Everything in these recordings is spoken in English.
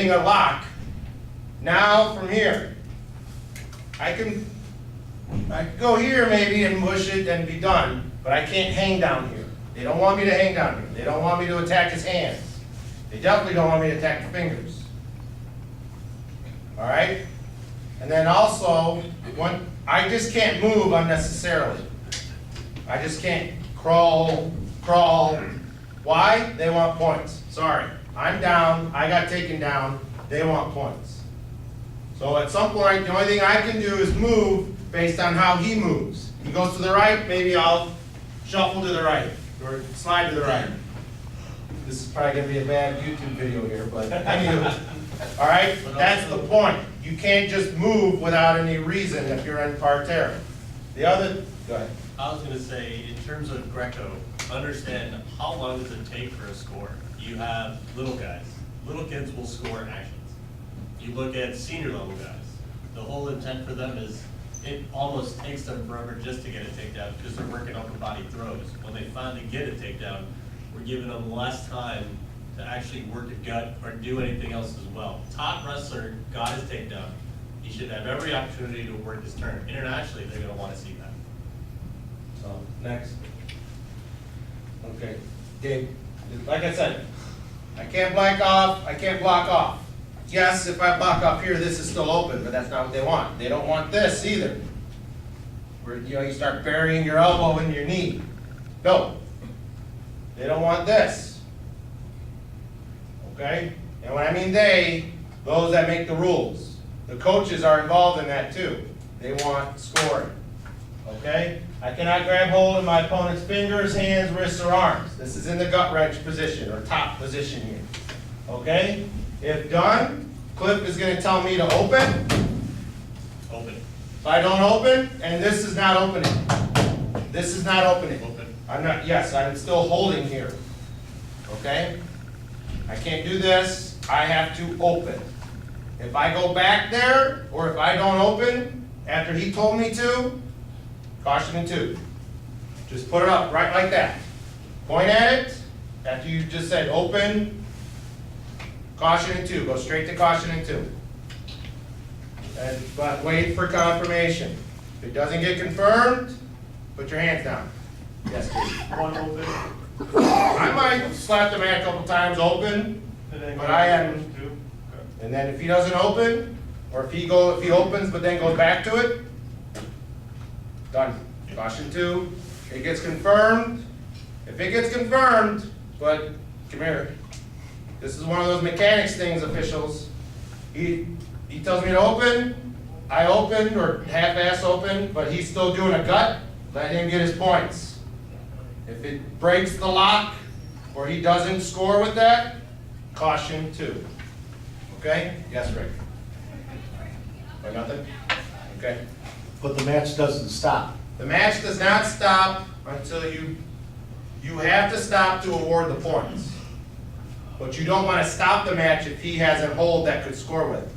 getting a lock. Now from here, I can go here maybe and push it and be done, but I can't hang down here. They don't want me to hang down here. They don't want me to attack his hands. They definitely don't want me to attack the fingers. All right? And then also, I just can't move unnecessarily. I just can't crawl. Why? They want points. Sorry. I'm down. I got taken down. They want points. So at some point, the only thing I can do is move based on how he moves. He goes to the right, maybe I'll shuffle to the right or slide to the right. This is probably going to be a bad YouTube video here, but anywho. All right? That's the point. You can't just move without any reason if you're in parterre. The other, go ahead. I was going to say, in terms of Greco, understand how long does it take for a score? You have little guys. Little kids will score actions. You look at senior level guys. The whole intent for them is it almost takes them forever just to get a takedown because they're working upper body throws. When they finally get a takedown, we're giving them less time to actually work a gut or do anything else as well. Top wrestler got his takedown. He should have every opportunity to work his turn. Internationally, they're going to want to see that. So, next. Okay, Dave, like I said, I can't block off. Yes, if I block off here, this is still open, but that's not what they want. They don't want this either. Where, you start burying your elbow in your knee. No, they don't want this. Okay? And when I mean they, those that make the rules. The coaches are involved in that too. They want scoring. Okay? I cannot grab hold of my opponent's fingers, hands, wrists, or arms. This is in the gut wrench position, or top position here. Okay? If done, Cliff is going to tell me to open. Open. If I don't open, and this is not opening. This is not opening. Open. I'm still holding here. Okay? I can't do this. I have to open. If I go back there, or if I don't open, after he told me to, caution in 2. Just put it up right like that. Point at it, after you just said open, caution in 2. Go straight to caution in 2. But wait for confirmation. If it doesn't get confirmed, put your hands down. Yes, please. One open. I might slap the man a couple times open, but I am. And then if he doesn't open, or if he opens but then goes back to it, done. Caution 2. It gets confirmed. If it gets confirmed, but come here. This is one of those mechanics things, officials. He tells me to open. I open or half-ass open, but he's still doing a gut. Let him get his points. If it breaks the lock or he doesn't score with that, caution 2. Okay? Yes, Rick. Or nothing? Okay. But the match doesn't stop. The match does not stop until you have to stop to award the points. But you don't want to stop the match if he has a hold that could score with.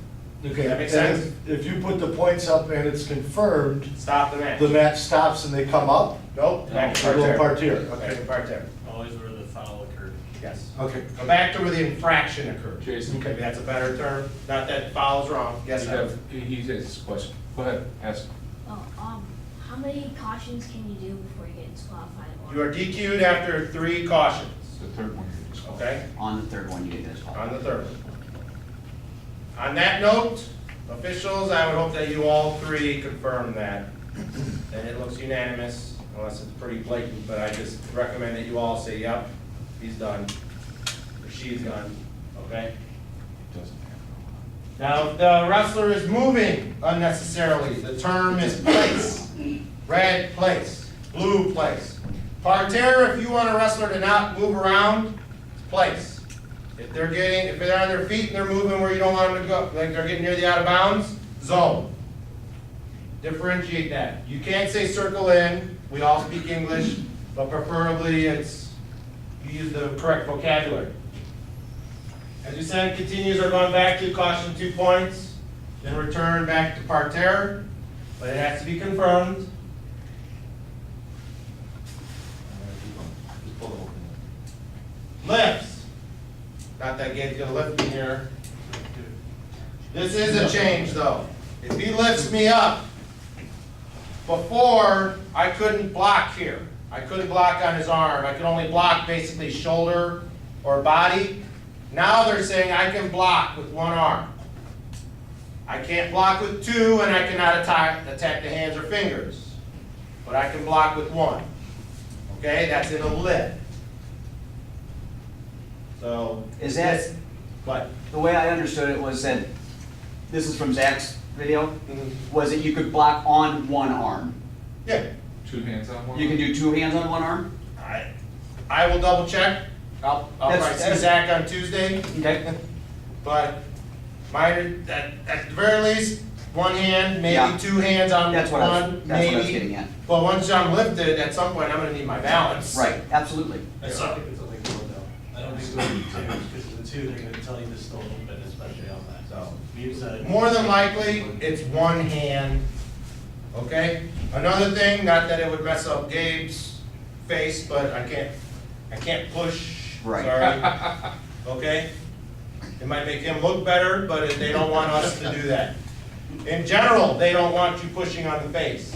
Okay. That makes and sense? If you put the points up and it's confirmed, Stop the match. the match stops and they come up? Nope. Back to Or go parterre. parterre. Okay, parterre. Always where the foul occurred. Yes. Okay. Go back to where the infraction occurred. Jason. Maybe that's a better term. Not that foul's wrong. Yes, sir. He has his question. Go ahead, ask. How many cautions can you do before you get disqualified? You are DQ'd after 3 cautions. The third one. Okay? On the third one, you get disqualified. On the 3rd. On that note, officials, I would hope that you all 3 confirm that. And it looks unanimous, unless it's pretty blatant, but I just recommend that you all say, yep, he's done, or she's done, okay? Doesn't Now, if the wrestler is moving unnecessarily, the term is place. Red, place. Blue, place. Parterre, if you want a wrestler to not move around, place. If they're on their feet and they're moving where you don't want them to go, like they're getting near the out of bounds, zone. Differentiate that. You can't say circle in. We all speak English, but preferably you use the correct vocabulary. As you said, continues are going back to caution 2 points, then return back to parterre, but it has to be confirmed. Lifts. Not that Gabe's gonna lift me here. This is a change though. If he lifts me up, before, I couldn't block here. I couldn't block on his arm. I could only block basically shoulder or body. Now they're saying I can block with one arm. I can't block with two, and I cannot attack the hands or fingers. But I can block with one. Okay, that's in a lip. So. Is that, What? the way I understood it was that, this is from Zach's video, was that you could block on one arm. Yeah. 2 hands on one? You can do 2 hands on one arm? I will double check. I'll probably see That's- Zach on Tuesday. Okay. But at the very least, one hand, maybe Yeah. 2 hands on That's what I was maybe. getting at. But once I'm lifted, at some point, I'm gonna need my balance. Right, absolutely. I don't think it's only one though. I don't think it's going to be two, because the two, they're gonna tell you to still open, especially on that. So, You said. more than likely, it's one hand, okay? Another thing, not that it would mess up Gabe's face, but I can't push, Right. sorry. Okay? It might make him look better, but they don't want us to do that. In general, they don't want you pushing on the face.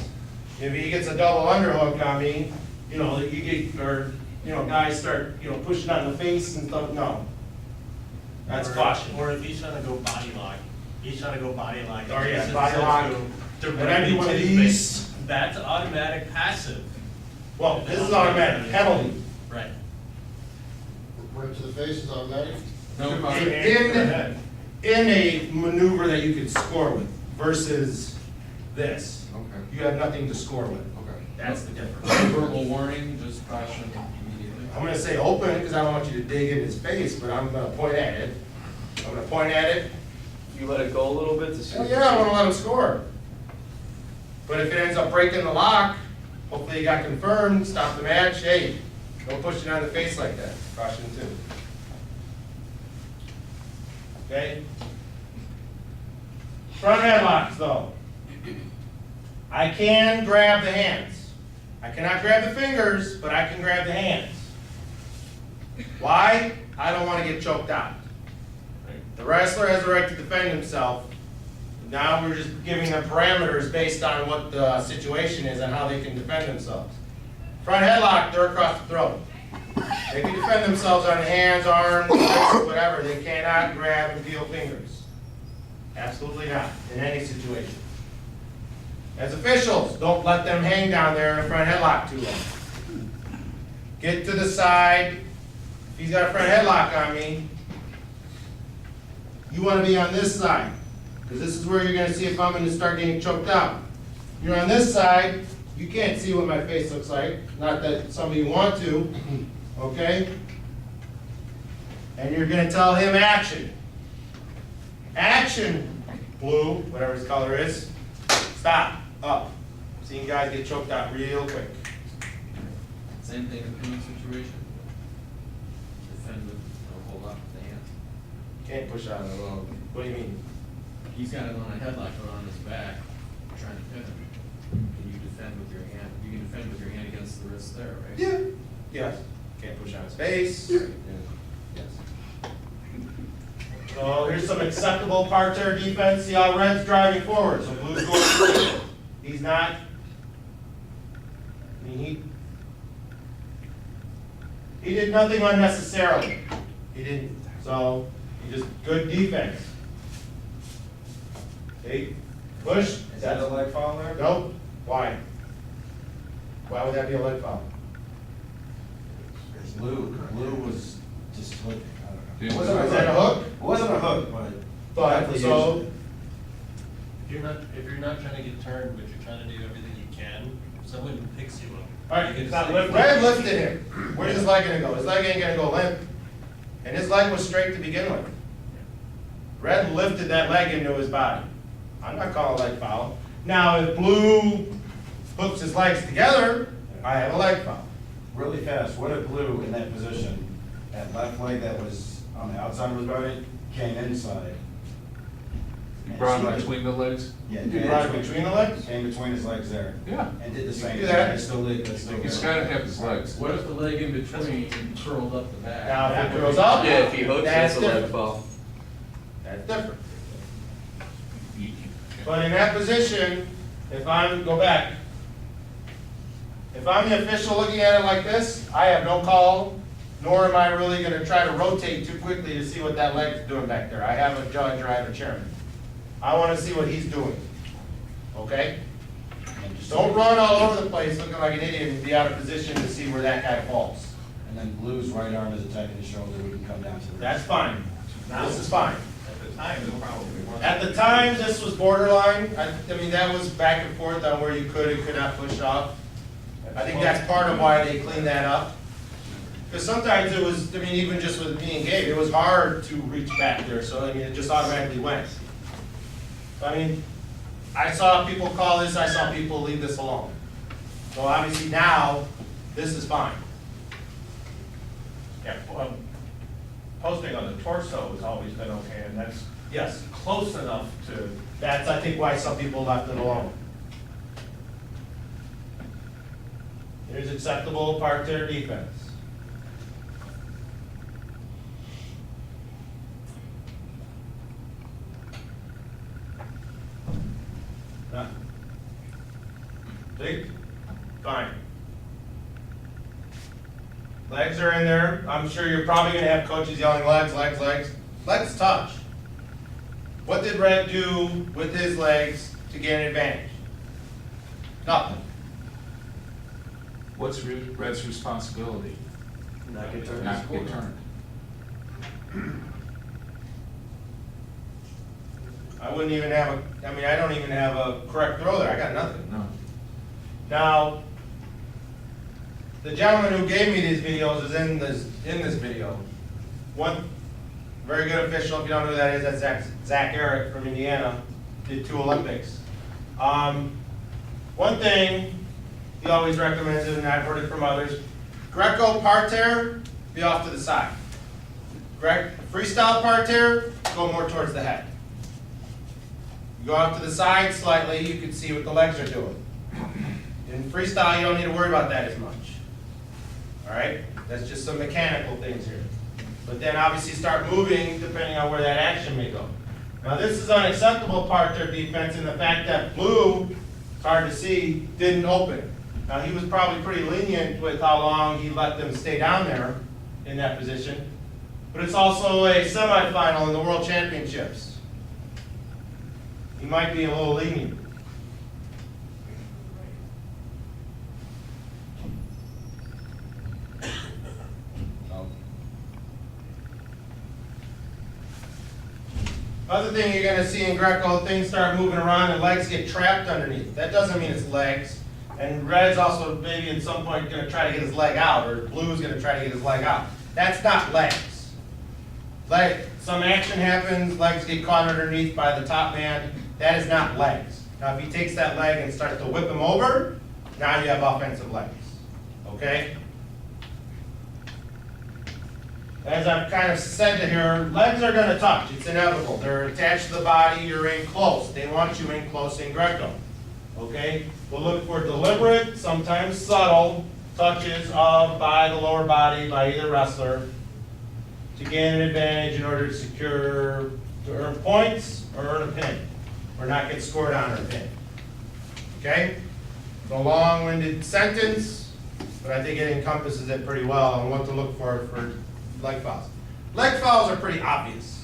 If he gets a double underhook on me, you know, you get, or, you know, guys start, you know, pushing on the face and stuff, no. That's Or- caution. Or if he's trying to go body lock, he's trying to go body lock. Oh, yeah, It's body just lock. go And I directly do one to of his these. face. That's automatic passive. Well, this is automatic, penalty. Right. Right to the face is automatic? No, In a maneuver that you could score with versus this. Okay. You have nothing to score with. Okay. That's the difference. Verbal warning, just caution immediately. I'm gonna say open because I don't want you to dig in his face, but I'm gonna point at it. I'm gonna point at it. You let it go a little bit to see. Oh yeah, I wanna let him score. But if it ends up breaking the lock, hopefully it got confirmed, stop the match, hey, don't push it on the face like that. Caution too. Okay? Front headlocks though. I can grab the hands. I cannot grab the fingers, but I can grab the hands. Why? I don't want to get choked out. The wrestler has the right to defend himself. Now we're just giving them parameters based on what the situation is and how they can defend themselves. Front headlock, they're across the throat. They can defend themselves on hands, arms, wrists, whatever. They cannot grab and feel fingers. Absolutely not, in any situation. As officials, don't let them hang down there in a front headlock too long. Get to the side. If he's got a front headlock on me, you want to be on this side, because this is where you're going to see if I'm going to start getting choked out. You're on this side, you can't see what my face looks like, not that some of you want to, okay? And you're going to tell him action. Action, blue, whatever his color is, stop, up. I'm seeing guys get choked out real quick. Same thing in pinning situation. Defend with, or hold up with the hands. Can't push out of the low. What do you mean? He's got it on a headlock or on his back, trying to pin him. Can you defend with your hand? You can defend with your hand against the wrist there, right? Yeah. Yes. Can't push on his face. Yes. So here's some acceptable parterre defense. See how red's driving forward, so blue's going forward. He's not. I mean, he did nothing unnecessarily. He didn't. So he just good defense. Okay, push. Is that a leg foul there? Nope. Why? Why would that be a leg foul? Blue was just hooking, I don't know. Yeah. Is that a hook? It wasn't a hook, but. But, definitely so, used it. If you're not trying to get turned, but you're trying to do everything you can, if someone picks you up. all right, you can it's not say- lift. Red lifted him. Where's his leg gonna go? His leg ain't gonna go limp. And his leg was straight to begin with. Red lifted that leg into his body. I'm not calling a leg foul. Now, if blue hooks his legs together, I have a leg foul. Really fast, what if blue in that position, that left leg that was on the outside of his body, came inside? You brought him between the legs? Yeah, You brought it between the legs? Came between his legs there, Yeah. and did the same do thing. that. It's still leg, that's still He's there. gotta have his legs. What if the leg in between curled up the back? Now, if it goes up, Yeah, if he hooks, that's that's a leg different. foul. That's different. But in that position, if I'm, go back. If I'm the official looking at it like this, I have no call, nor am I really gonna try to rotate too quickly to see what that leg's doing back there. I have a judge or I have a chairman. I wanna see what he's doing, okay? Don't run all over the place looking like an idiot and be out of position to see where that guy falls. And then Blue's right arm is attacking his shoulder, we can come down to the. That's fine. This is fine. At the time, it probably wasn't. At the time, this was borderline. I mean, that was back and forth on where you could and could not push off. I think that's part of why they cleaned that up. Because sometimes it was, I mean, even just with me and Gabe, it was hard to reach back there, so I mean, it just automatically went. I mean, I saw people call this, I saw people leave this alone. So obviously now, this is fine. Yeah, posting on the torso has always been okay, and that's Yes, close enough to, that's, I think, why some people left it alone. Here's acceptable parterre defense. Done. See? Fine. Legs are in there. I'm sure you're probably gonna have coaches yelling legs, legs, legs. Let's touch. What did Red do with his legs to get an advantage? Nothing. What's Red's responsibility? Not get turned. Not get turned. I wouldn't even have a, I mean, I don't even have a correct throw there. I got nothing. No. Now, the gentleman who gave me these videos is in this video. One very good official, if you don't know who that is, that's Zach Eric from Indiana, did 2 Olympics. One thing he always recommends it, and I've heard it from others, Greco parterre, be off to the side. Freestyle parterre, go more towards the head. You go off to the side slightly, you can see what the legs are doing. In freestyle, you don't need to worry about that as much. All right? That's just some mechanical things here. But then obviously start moving depending on where that action may go. Now this is unacceptable parterre defense in the fact that Blue, it's hard to see, didn't open. Now he was probably pretty lenient with how long he let them stay down there in that position. But it's also a semifinal in the World Championships. He might be a little lenient. Other thing you're gonna see in Greco, things start moving around and legs get trapped underneath. That doesn't mean it's legs. And Red's also maybe at some point gonna try to get his leg out, or Blue's gonna try to get his leg out. That's not legs. Some action happens, legs get caught underneath by the top man. That is not legs. Now if he takes that leg and starts to whip him over, now you have offensive legs, okay? As I've kind of said to here, legs are gonna touch, it's inevitable. They're attached to the body, you're in close. They want you in close in Greco, okay? We'll look for deliberate, sometimes subtle, touches by the lower body by either wrestler to gain an advantage in order to earn points or earn a pin, or not get scored on or pinned, okay? It's a long-winded sentence, but I think it encompasses it pretty well on what to look for leg fouls. Leg fouls are pretty obvious,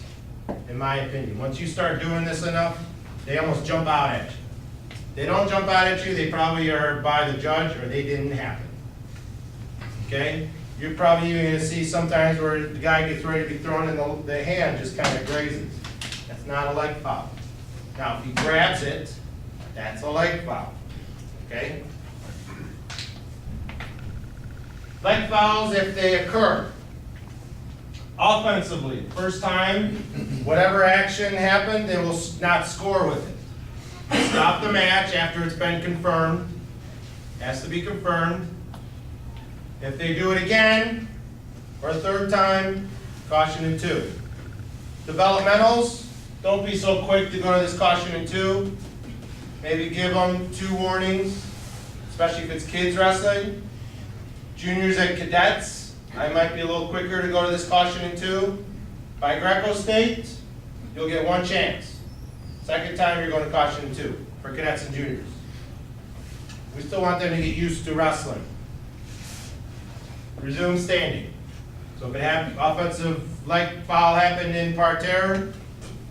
in my opinion. Once you start doing this enough, they almost jump out at you. They don't jump out at you, they probably are by the judge or they didn't happen. Okay? You're probably even gonna see sometimes where the guy gets ready to be thrown and the hand just kind of grazes. That's not a leg foul. Now, if he grabs it, that's a leg foul. Okay? Leg fouls, if they occur offensively, first time, whatever action happened, they will not score with it. Stop the match after it's been confirmed. Has to be confirmed. If they do it again, or a third time, caution in 2. Developmentals, don't be so quick to go to this caution in 2. Maybe give them 2 warnings, especially if it's kids wrestling. Juniors and cadets, I might be a little quicker to go to this caution in 2. By Greco State, you'll get 1 chance. Second time, you're going to caution 2 for cadets and juniors. We still want them to get used to wrestling. Resume standing. So if it happened, offensive leg foul happened in parterre,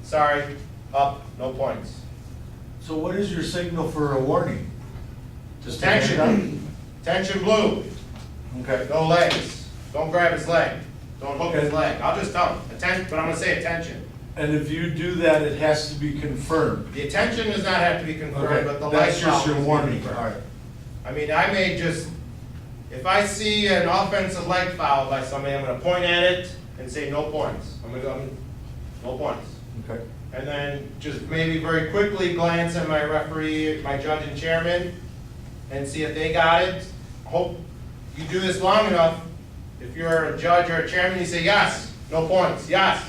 sorry, up, no points. So what is your signal for a warning? Just to hand Tension, tension blue, up? Okay. no legs. Don't grab his leg. Don't hook his leg. I'll just tell him, attention, but I'm gonna say attention. And if you do that, it has to be confirmed. The attention does not have to be confirmed, but the leg That's just foul your needs to be warning, all confirmed. right. I mean, I may just, if I see an offensive leg foul by somebody, I'm gonna point at it and say no points. I'm gonna go, no points. Okay. And then just maybe very quickly glance at my referee, my judge and chairman, and see if they got it. Hope you do this long enough. If you're a judge or a chairman, you say yes, no points, yes.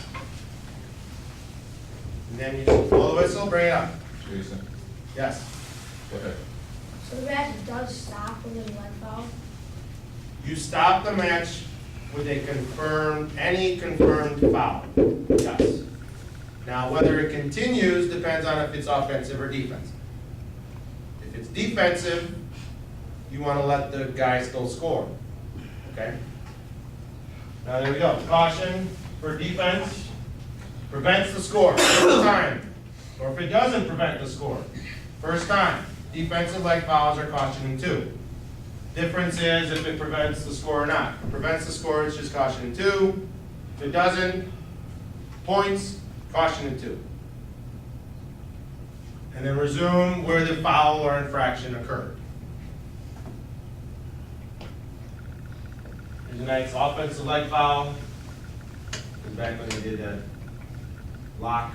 And then you just blow the whistle, bring it up. Jason, Yes. go ahead. So the match does stop when there's leg foul? You stop the match with a confirmed, any confirmed foul. Yes. Now, whether it continues depends on if it's offensive or defensive. If it's defensive, you want to let the guys go score. Okay? Now, there we go. Caution for defense. Prevents the score, first time. Or if it doesn't prevent the score, first time. Defensive leg fouls are cautioning 2. Difference is if it prevents the score or not. If it prevents the score, it's just cautioning 2. If it doesn't, points, cautioning 2. And then resume where the foul or infraction occurred. Here's a nice offensive leg foul. This is back when they did that lock.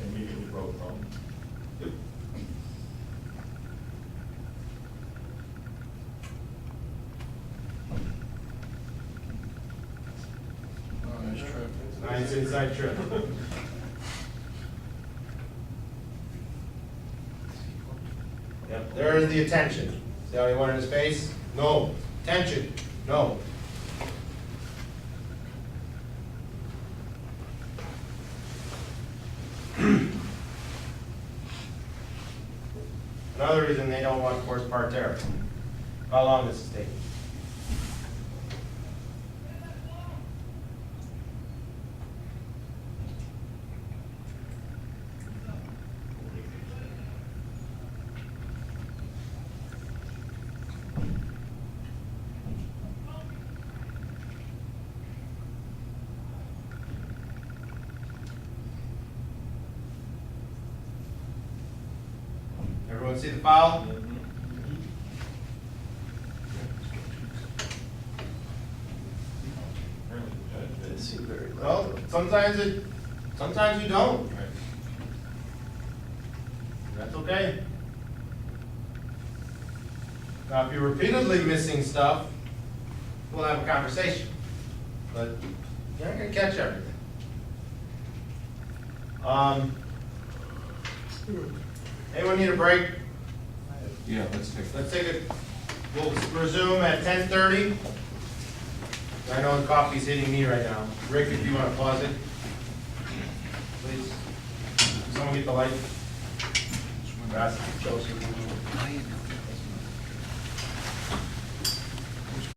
Immediately broke from. Yep. Oh, nice trip. Nice inside trip. Yep, there's the attention. See how he went in his face? No. Tension? No. Another reason they don't want course parterre. How long does this take? Everyone see the foul? Didn't seem very loud. Well, sometimes you don't. That's okay. Now, if you're repeatedly missing stuff, we'll have a conversation. But you're not gonna catch everything. Anyone need a break? Yeah, let's take. Let's take a, we'll resume at 10:30. I know the coffee's hitting me right now. Rick, if you want to pause it, please. Someone get the light. Gracias.